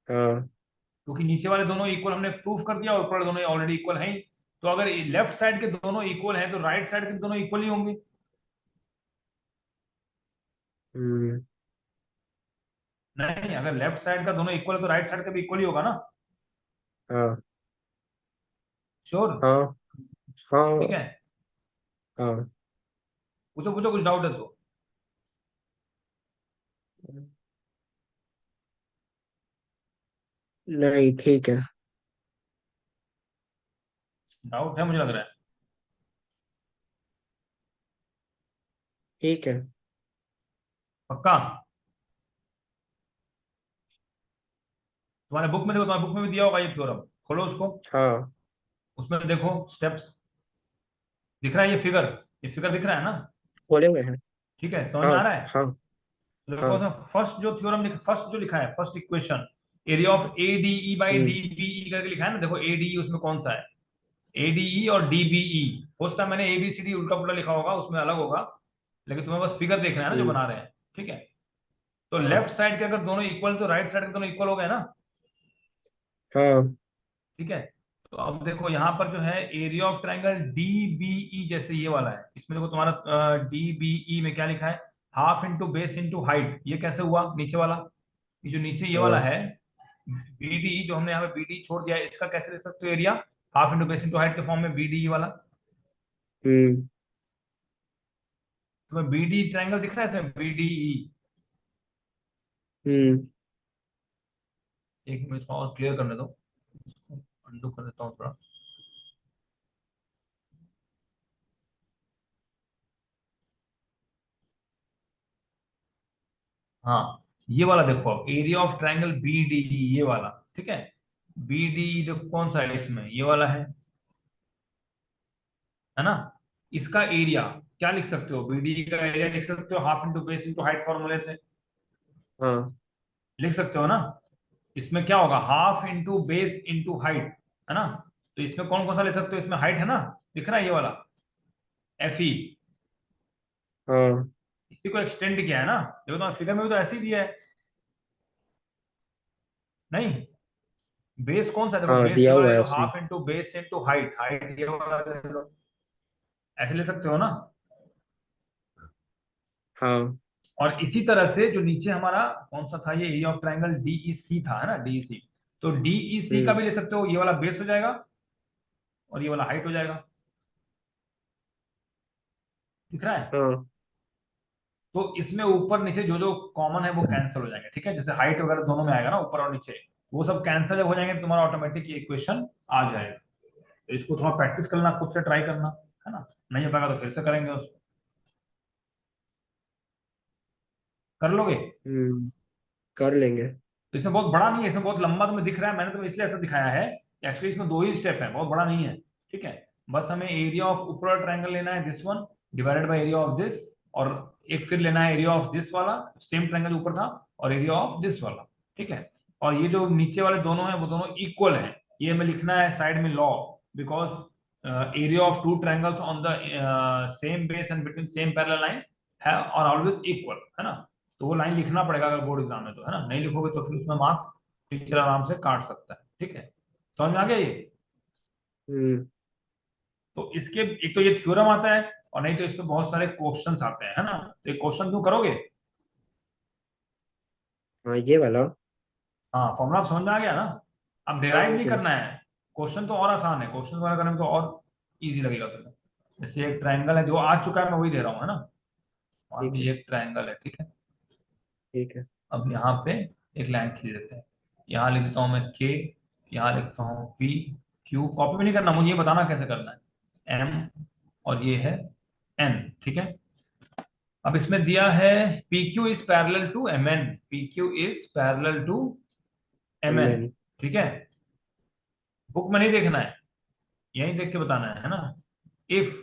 हाँ। क्योंकि नीचे वाले दोनों इक्वल हमने प्रूफ कर दिया और ऊपर वाले दोनों ऑलरेडी इक्वल हैं ही। तो अगर लेफ्ट साइड के दोनों इक्वल हैं तो राइट साइड के दोनों इक्वल ही होंगे, हम्म। नहीं, अगर लेफ्ट साइड का दोनों इक्वल है तो राइट साइड का भी इक्वल ही होगा ना, हाँ। श्योर, हाँ। ठीक हाँ। है। हाँ। पूछो पूछो, कुछ डाउट है तो, नहीं, ठीक है। डाउट है मुझे लग रहा है, ठीक है। पक्का। तुम्हारे बुक में देखो, तुम्हारे बुक में भी दिया होगा ये थ्योरम, खोलो उसको, हाँ। उसमें देखो स्टेप्स, दिख रहा है ये फिगर, ये फिगर दिख रहा है ना, खोले हुए हैं। ठीक है, समझ हाँ। में आ रहा है। हाँ। तो देखो हाँ। फर्स्ट जो थ्योरम फर्स्ट जो लिखा है, first equation, area of A D E by hmm. D B E करके लिखा है ना, देखो ए डी ई उसमें कौन सा है, एडीई और डीबीई। हो सकता है मैंने एबीसीडी उल्टा पुल्टा लिखा होगा, उसमें अलग होगा, लेकिन तुम्हें बस फिगर देखना है ना जो हम्म। बना रहे हैं, ठीक है। तो हाँ। लेफ्ट साइड के अगर दोनों इक्वल तो राइट साइड के दोनों इक्वल हो गए ना, हाँ। ठीक है। तो अब देखो यहाँ पर जो है एरिया ऑफ ट्रायंगल डीबीई, जैसे ये वाला है, इसमें देखो तुम्हारा डीबीई में क्या लिखा है, half into base into height, ये कैसे हुआ नीचे वाला, ये जो नीचे ये वाला हाँ। है बीडी, जो हमने यहाँ पे बीडी छोड़ दिया है, इसका कैसे लिख सकते हो area, half into base into height के फॉर्म में बीडी वाला। हम्म। तुम्हें बीडी ट्रायंगल दिख रहा है इसमें, बीडीई, हम्म। एक मिनट थोड़ा और क्लियर करने दो, अंडू कर देता हूँ थोड़ा। हाँ, ये वाला देखो, area of triangle B D, ये वाला, ठीक है। बी डी देखो कौन सा है इसमें, ये वाला है ना। इसका एरिया क्या लिख सकते हो, बीडी का एरिया लिख सकते हो half into base into height फॉर्मूले से, हाँ लिख सकते हो ना। इसमें क्या होगा, half into base into height, है ना। तो इसमें कौन कौन सा ले सकते हो, इसमें हाइट है ना, दिख रहा है ये वाला एफ ई, हाँ इसी को एक्सटेंड किया है ना। देखो तो फिगर में भी तो ऐसे ही दिया है, नहीं। बेस कौन सा है, देखो हाँ बेस दिया चला ले हुआ है लो, इसमें। Half into base into height, height ये वाला ले लो, ऐसे ले सकते हो ना। हाँ। और इसी तरह से जो नीचे हमारा कौन सा था, ये एरिया ऑफ ट्रायंगल डीईसी था, है ना, डीईसी। तो डीईसी का हम्म। भी ले सकते हो, ये वाला बेस हो जाएगा और ये वाला हाइट हो जाएगा, दिख रहा है। हाँ। तो इसमें ऊपर नीचे जो जो कॉमन है वो कैंसिल हो जाएंगे, ठीक है। जैसे हाइट वगैरह दोनों में आएगा ना, ऊपर और नीचे, वो सब कैंसिल जब हो जाएंगे तो तुम्हारा ऑटोमेटिक इक्वेशन आ जाएगा। तो इसको थोड़ा प्रैक्टिस करना, खुद से ट्राई करना, है ना। नहीं हो पाएगा तो फिर से करेंगे उसको, कर लोगे। हम्म। कर लेंगे। तो इसमें बहुत बड़ा नहीं है, इसमें बहुत लंबा तुम्हें दिख रहा है, मैंने तुम्हें इसलिए ऐसा दिखाया है। एक्चुअली इसमें दो ही स्टेप है, बहुत बड़ा नहीं है, ठीक है। बस हमें एरिया ऑफ ऊपर ट्रायंगल लेना है, this one divided by area of this, और एक फिर लेना है एरिया ऑफ दिस वाला, सेम ट्रायंगल ऊपर था, और एरिया ऑफ दिस वाला, ठीक है। और ये जो नीचे वाले दोनों हैं वो दोनों इक्वल हैं, ये हमें लिखना है साइड में law, because area of two triangles on the same base and between same parallel lines है और ऑलवेज इक्वल, है ना। तो वो लाइन लिखना पड़ेगा अगर बोर्ड एग्जाम है तो, है ना। नहीं लिखोगे तो फिर उसमें मार्क्स टीचर आराम से काट सकता है, ठीक है। समझ में आ गया ये। हम्म। तो इसके एक तो ये थ्योरम आता है, और नहीं तो इसमें बहुत सारे क्वेश्चंस आते हैं, है ना। तो एक क्वेश्चन क्यों करोगे। हाँ ये वाला। हाँ, फॉर्मूला समझ में आ गया ना। अब हाँ डिराइव हो नहीं गया। करना है, क्वेश्चन तो और आसान है, क्वेश्चन वगैरह करने में तो और इजी लगेगा तुम्हें। जैसे एक ट्रायंगल है जो आ चुका है, मैं वही दे रहा हूँ, है ना। मान ठीक लीजिए है। एक ट्रायंगल है, ठीक है। ठीक है। अब यहाँ पे एक लाइन खींच देते हैं, यहाँ लिख देता हूँ मैं के, यहाँ लिखता हूँ पी, क्यू, कॉपी भी नहीं करना, मुझे ये बताना कैसे करना है, एम, और ये है एन, ठीक है। अब इसमें दिया है P Q is parallel to M N, P Q is parallel to M N, MN. ठीक है। बुक में नहीं देखना है, यहीं देख के बताना है ना। If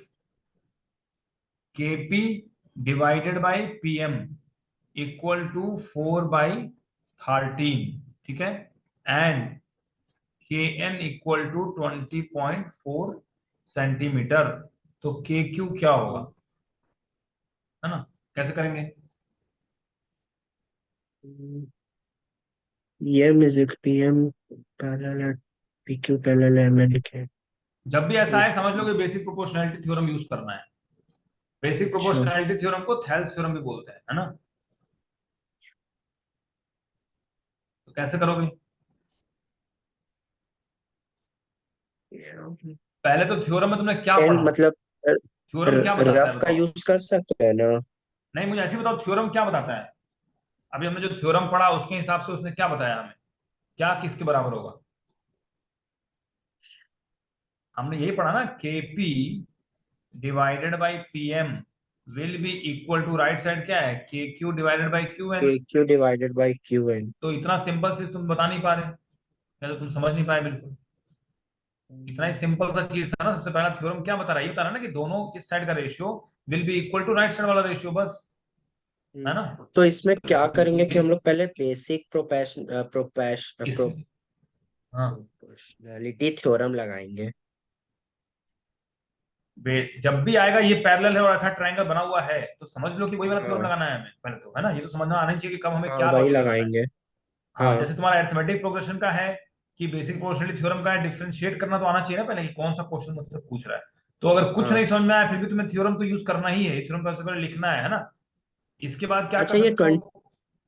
K P divided by P M equal to 4/13, ठीक है, एंड के एन इक्वल टू 20.4 सेंटीमीटर, तो के क्यू क्या होगा, है ना। कैसे करेंगे। M is PM parallel PQ parallel MN लिखे। जब भी ऐसा इस है समझ लो कि बेसिक प्रोपोर्शनैलिटी थ्योरम यूज करना है। बेसिक अच्छा। प्रोपोर्शनैलिटी थ्योरम को थेल्स थ्योरम भी बोलते हैं, है ना। तो कैसे करोगे, पहले तो थ्योरम में तुमने क्या टेन पढ़ा, मतलब थ्योरम क्या बताता है रफ का बताओ। यूज कर सकते हैं ना। नहीं, मुझे ऐसे ही बताओ थ्योरम क्या बताता है। अभी हमने जो थ्योरम पढ़ा उसके हिसाब से उसने क्या बताया हमें, क्या किसके बराबर होगा। हमने यही पढ़ा ना, K P divided by P M will be equal to, right side क्या है, K Q divided by Q N. Q divided by Q N. तो इतना सिंपल से तुम बता नहीं पा रहे, या तो तुम समझ नहीं पाए बिल्कुल। इतना ही सिंपल सा चीज था ना, सबसे पहला थ्योरम क्या बता रहा है, ये बता रहा है ना कि दोनों इस साइड का ratio will be equal to right side वाला रेशियो, बस, है ना। तो इसमें क्या करेंगे कि हम ये लोग पहले बेसिक इस, हाँ, प्रोपोर्शनैलिटी थ्योरम लगाएंगे। जब भी आएगा ये पैरेलल है और ऐसा ट्रायंगल बना हुआ है तो समझ लो कि वही वाला थ्योरम हाँ। लगाना है हमें पहले तो, है ना। ये तो समझना आना ही चाहिए कि कब हमें हाँ क्या वही लॉजिक लगाना है। लगाएंगे। हाँ, जैसे हाँ। तुम्हारा अरिथमेटिक प्रोग्रेशन का है कि बेसिक प्रोपोर्शनैलिटी थ्योरम का है, डिफरेंशिएट करना तो आना चाहिए ना पहले कि कौन सा क्वेश्चन मुझसे पूछ रहा है। तो अगर कुछ नहीं हाँ। समझ में आया फिर भी तुम्हें थ्योरम तो यूज करना ही है, थ्योरम सबसे पहले लिखना है ना। इसके बाद क्या अच्छा कर ये सकते हो।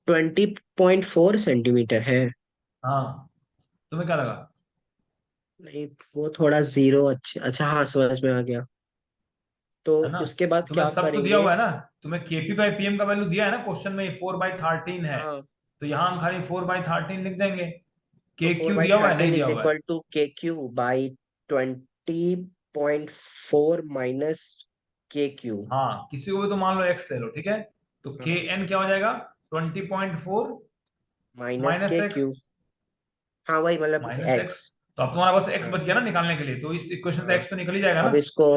20.4 सेंटीमीटर है। हाँ, तुम्हें क्या लगा। नहीं वो थोड़ा जीरो। अच्छा अच्छा हाँ समझ में आ गया। तो है ना, उसके बाद तुम्हें क्या सब तो दिया करेंगे। हुआ है ना। तुम्हें केपी बाई पीएम का वैल्यू दिया है ना क्वेश्चन में, 4/13 है। हाँ। तो यहाँ हम खाली 4/13 लिख देंगे। तो के फोर क्यू बाई दिया हुआ है, नहीं थर्टीन दिया इज हुआ है। Equal to KQ/20.4 - KQ। हाँ, किसी को भी तो मान लो एक्स ले लो, ठीक है। तो के हाँ। एन क्या हो जाएगा, 20.4 माइनस माइनस के एक्स, क्यू, हाँ वही मतलब माइनस एक्स। एक्स। तो अब तुम्हारा बस एक्स हाँ बच गया ना निकालने के लिए, तो इस इक्वेशन से हाँ। एक्स तो निकल ही जाएगा अब ना। इसको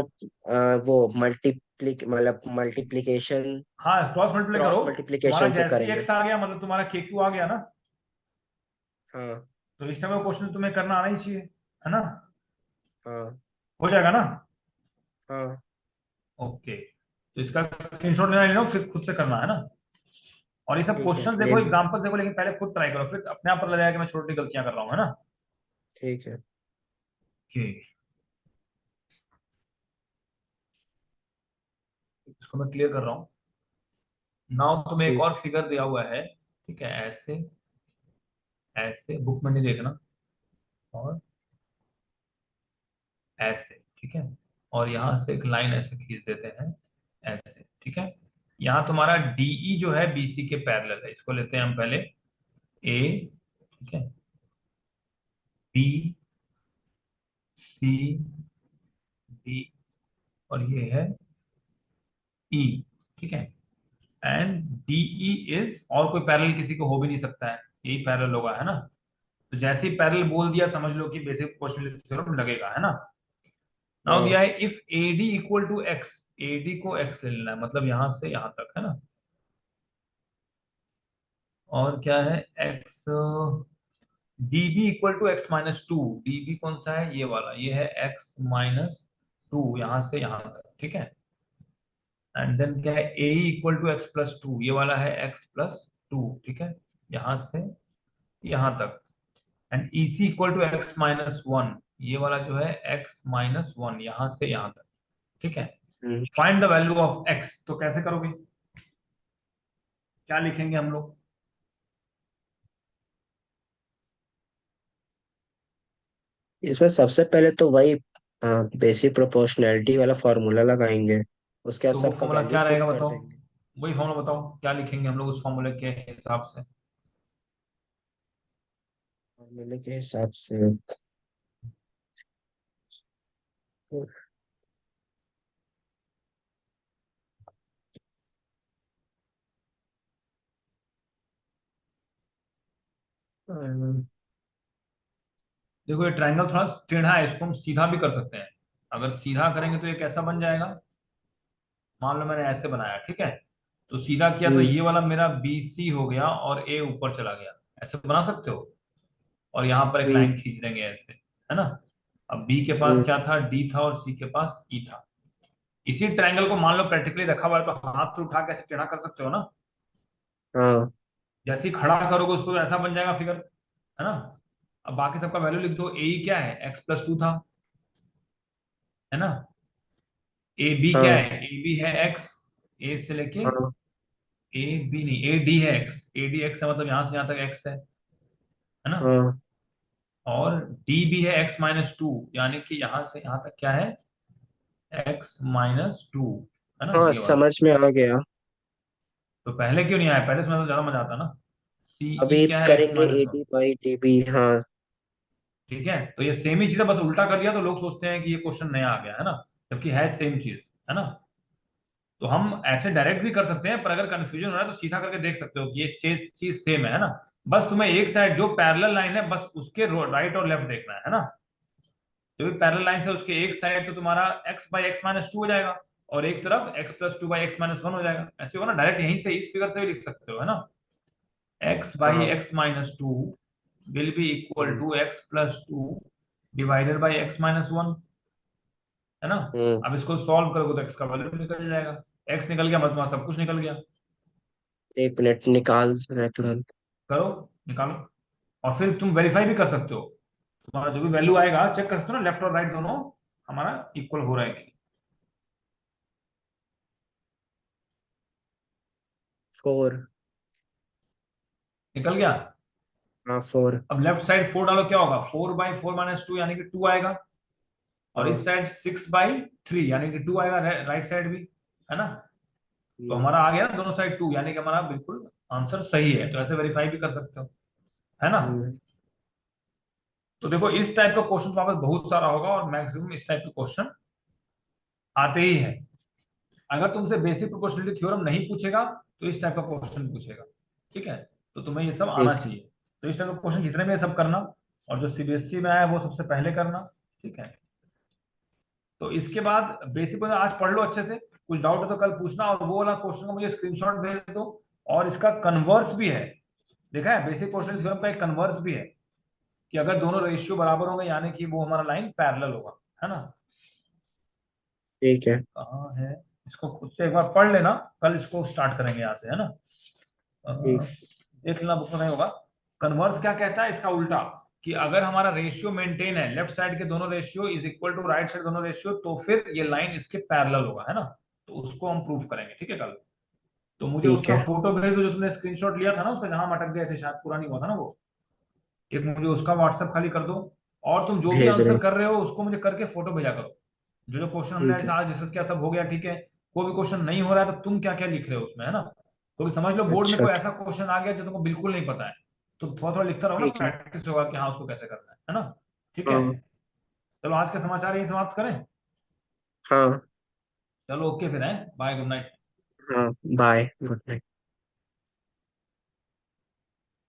वो मतलब मल्टीप्लीकेशन, हाँ, क्रॉस मल्टीप्लाई क्रॉस करो। तुम्हारा मल्टीप्लीकेशन से जैसे ही करेंगे। एक्स आ गया मतलब तुम्हारा के क्यू आ गया ना। हाँ तो इस टाइम का क्वेश्चन तुम्हें करना आना ही चाहिए, है ना। हाँ हो जाएगा ना। हाँ। ओके, तो इसका स्क्रीनशॉट लेना लेना फिर खुद से करना है ना। और ये सब ठीक है क्वेश्चन ले देखो, ली। एग्जांपल देखो, लेकिन पहले खुद ट्राई करो, फिर अपने आप पता लगेगा कि मैं छोटी गलतियां कर रहा हूँ, है ना। ठीक है। ओके, इसको मैं क्लियर कर रहा हूँ। नाउ तुम्हें एक ठीक। और फिगर दिया हुआ है, ठीक है, ऐसे ऐसे बुक में नहीं देखना, और ऐसे, ठीक है। और यहाँ से एक लाइन ऐसे खींच देते हैं, ऐसे, ठीक है। यहाँ तुम्हारा डीई जो है बीसी के पैरेलल है, इसको लेते हैं हम पहले ए, ठीक है, बी, सी, डी, और ये है ई, ठीक है। एंड डीई इज, और कोई पैरेलल किसी को हो भी नहीं सकता है, यही पैरेलल होगा, है ना। तो जैसे ही पैरेलल बोल दिया समझ लो कि बेसिक क्वेश्चन थ्योरम लगेगा, है ना। नाउ हाँ दिया है if AD equal to X, AD को एक्स ले लेना है, मतलब यहां से यहां तक, है ना। और क्या है X, DB equal to X minus two, DB कौन सा है, ये वाला, ये है एक्स माइनस टू, यहां से यहां तक, ठीक है। एंड देन क्या है a equal to x plus two, ये वाला है एक्स प्लस टू, ठीक है, यहां से यहां तक। And EC equal to X minus one, ये वाला जो है एक्स माइनस वन, यहां से यहां तक, ठीक है। Hmm. Find the value of x, तो कैसे करोगे, क्या लिखेंगे हम लोग। इसमें सबसे पहले तो वही बेसिक प्रोपोर्शनैलिटी वाला फॉर्मूला लगाएंगे, उसके बाद तो वो सबका फॉर्मूला वैल्यू क्या पुट रहेगा कर बताओ, देंगे। वही फॉर्मूला बताओ क्या लिखेंगे हम लोग उस फॉर्मूले के हिसाब से। फॉर्मूले के हिसाब से अम, देखो ये ट्रायंगल थोड़ा टेढ़ा है, इसको हम सीधा भी कर सकते हैं। अगर सीधा करेंगे तो ये कैसा बन जाएगा, मान लो मैंने ऐसे बनाया, ठीक है। तो सीधा किया तो हम्म ये वाला मेरा बी सी हो गया और ए ऊपर चला गया, ऐसे बना सकते हो। और यहाँ पर एक हम्म लाइन खींच देंगे ऐसे, है ना। अब बी के पास हम्म, क्या था, डी था, और सी के पास ई था। इसी ट्रायंगल को मान लो प्रैक्टिकली रखा हुआ है तो हाथ से उठा के ऐसे टेढ़ा कर सकते हो ना। हाँ जैसे ही खड़ा करोगे उसको तो ऐसा बन जाएगा फिगर, है ना। अब बाकी सबका वैल्यू लिख दो, ए क्या है, एक्स प्लस टू था, है ना। ए बी क्या हाँ है, ए बी है एक्स, ए से लेके हाँ ए बी नहीं, ए डी है एक्स, ए डी एक्स है, मतलब यहां से यहां तक एक्स है ना। हाँ और डी भी है एक्स माइनस टू, यानी कि यहां से यहां तक क्या है, एक्स माइनस टू, है ना, हाँ, ये वाला। समझ में आ गया। तो पहले क्यों नहीं आया, पहले से तो ज्यादा मजा आता ना। सी ई अभी क्या है, एक्स करेंगे minus one, AD by DB. हाँ ठीक है। तो ये सेम ही चीज है, बस उल्टा कर लिया तो लोग सोचते हैं कि ये क्वेश्चन नया आ गया, है ना। जबकि है सेम चीज, है ना। तो हम ऐसे डायरेक्ट भी कर सकते हैं, पर अगर कंफ्यूजन हो रहा है तो सीधा करके देख सकते हो कि ये चीज चीज सेम है ना। बस तुम्हें एक साइड जो पैरेलल लाइन है बस उसके राइट और लेफ्ट देखना है ना। जो भी पैरेलल लाइन है उसके एक साइड तो तुम्हारा x by X minus to हो जाएगा, और एक तरफ x plus two by X minus one हो जाएगा, ऐसे होगा ना। डायरेक्ट यहीं से इस फिगर से भी लिख सकते हो, है ना। एक्स बाई हाँ। X minus two will be equal hmm two x plus two divided by X minus one, है ना। हम्म। अब इसको सॉल्व करोगे तो एक्स का वैल्यू निकल जाएगा, एक्स निकल गया मतलब सब कुछ निकल गया। एक मिनट निकाल रहे तुरंत। करो, निकालो। और फिर तुम वेरीफाई भी कर सकते हो, तुम्हारा जो भी वैल्यू आएगा चेक कर सकते हो ना, लेफ्ट और राइट दोनों हमारा इक्वल हो रहा है कि नहीं। 4। निकल गया। हाँ 4। अब लेफ्ट साइड फोर डालो क्या होगा, four by four minus two यानी कि टू आएगा। और इस हाँ। साइड सिक्स बाई थ्री यानी कि टू आएगा, राइट साइड भी, है ना। तो हम्म, हमारा आ गया ना दोनों साइड टू, यानी कि हमारा बिल्कुल आंसर सही है, तो ऐसे वेरीफाई भी कर सकते हो, है ना। हम्म, तो देखो इस टाइप का क्वेश्चन वापस बहुत सारा होगा, और मैक्सिमम इस टाइप के क्वेश्चन आते ही हैं। अगर तुमसे बेसिक प्रोपोर्शनलिटी थ्योरम नहीं पूछेगा तो इस टाइप का क्वेश्चन पूछेगा, ठीक है। तो तुम्हें ये सब आना ठीक। चाहिए। तो इस टाइप का क्वेश्चन जितने में सब करना, और जो सीबीएसई में आया वो सबसे पहले करना। ठीक है, तो इसके बाद बेसिक आज पढ़ लो अच्छे से, कुछ डाउट है तो कल पूछना, और वो वाला क्वेश्चन का मुझे स्क्रीनशॉट भेज दो। और इसका कन्वर्स भी है, देखा है, बेसिक क्वेश्चन थ्योरम का एक कन्वर्स भी है, कि अगर दोनों रेशियो बराबर होंगे यानी कि वो हमारा लाइन पैरेलल होगा, है ना। ठीक है। कहाँ है, इसको खुद से एक बार पढ़ लेना, कल इसको स्टार्ट करेंगे यहाँ से, है ना। ठीक। देख लेना बुक में नहीं होगा। कन्वर्स क्या कहता है, इसका उल्टा, कि अगर हमारा रेशियो मेंटेन है, लेफ्ट साइड के दोनों ratio is equal to right side दोनों रेशियो, तो फिर ये लाइन इसके पैरेलल होगा, है ना। तो उसको हम प्रूव करेंगे, ठीक है कल। तो मुझे ठीक उसका है। फोटो भेज दो, जो तुमने स्क्रीनशॉट लिया था ना, उसका जहां हम अटक गए थे, शायद पूरा नहीं हुआ था ना वो, एक मुझे उसका व्हाट्सएप खाली कर दो। और तुम जो भी भेज रहे आंसर हैं। कर रहे हो उसको मुझे करके फोटो भेजा करो। जो जो क्वेश्चन हमने ठीक है। आज डिस्कस किया सब हो गया, ठीक है। कोई भी क्वेश्चन नहीं हो रहा है तो तुम क्या क्या लिख रहे हो उसमें, है ना। क्योंकि समझ लो बोर्ड में अच्छा। कोई ऐसा क्वेश्चन आ गया जो तुमको बिल्कुल नहीं पता है, तो थोड़ा थोड़ा लिखता रहो ना, ठीक है। प्रैक्टिस होगा कि हाँ उसको कैसे करना है ना। ठीक है, हाँ। चलो आज के समाचार यही समाप्त करें। हाँ। चलो ओके फिर है, बाय, गुड नाइट। हाँ। Bye, good night.